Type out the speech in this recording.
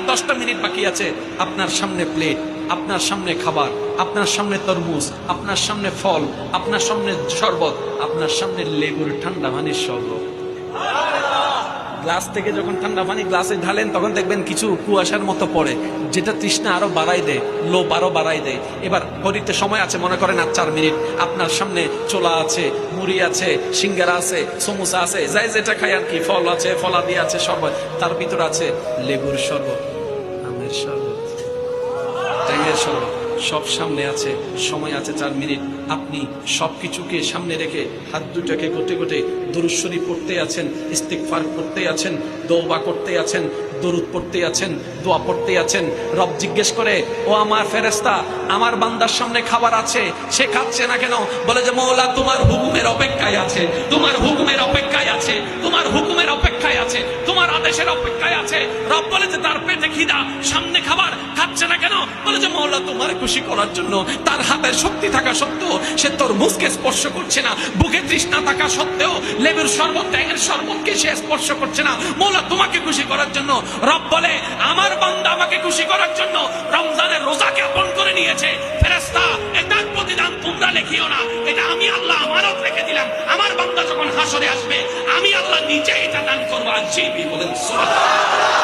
10টা মিনিট বাকি আছে, আপনার সামনে প্লেট, আপনার সামনে খাবার, আপনার সামনে তরমুজ, আপনার সামনে ফল, আপনার সামনে শরবত, আপনার সামনে লেবুর ঠান্ডা পানির শরবত। গ্লাস থেকে যখন ঠান্ডা পানি গ্লাসে ঢালেন তখন দেখবেন কিছু কুয়াশার মতো পড়ে, যেটা তৃষ্ণা আরো বাড়াই দেয়, লোভ আরো বাড়াই দেয়। এবার ঘড়িতে সময় আছে, মনে করেন আর 4 মিনিট। আপনার সামনে ছোলা আছে, মুড়ি আছে, সিঙ্গারা আছে, সমোসা আছে, যাই যেটা খাই আর কি, ফল আছে, ফলাদি আছে, শরবত, তার ভিতর আছে লেবুর শরবত, আমের শরবত, ট্যাঙের শরবত, সব সামনে আছে, সময় আছে 4 মিনিট। আপনি সবকিছুকে সামনে রেখে হাত দুটাকে গোটে গোটে দরুদ শরীফ পড়তে আছেন, ইস্তিগফার করতে আছেন, তওবা করতে আছেন, দরুদ পড়তে আছেন, দোয়া পড়তে আছেন। রব জিজ্ঞেস করে, ও আমার ফেরেশতা, আমার বান্দার সামনে খাবার আছে, সে খাচ্ছে না কেন? বলে যে মওলা তোমার হুকুমের অপেক্ষায় আছে, তোমার হুকুমের অপেক্ষায় আছে, তোমার হুকুমের অপেক্ষায় আছে, তোমার আদেশের অপেক্ষায় আছে। রব বলে যে তার পেটে খিদা, সামনে খাবার, খাচ্ছে না কেন? বলে যে মওলা তোমার খুশি করার জন্য, তার হাতে শক্তি থাকা সত্ত্বেও সে তরমুজকে স্পর্শ করছে না, বুকে তৃষ্ণা থাকা সত্ত্বেও লেবুর শরবত, ট্যাঙের শরবতকে সে স্পর্শ করছে না, মওলা তোমাকে খুশি করার জন্য। রব বলে আমার বান্দা আমাকে খুশি করার জন্য রমজানের রোজাকে আপন করে নিয়েছে। ফেরেশতা, এটা প্রতিদান তোমরা লিখিও না, এটা আমি আল্লাহ আমানত রেখে দিলাম। আমার বান্দা যখন হাসরে আসবে, আমি আল্লাহ নিজে এটা দান করব। আর জিবি বলেন সুবহানাল্লাহ।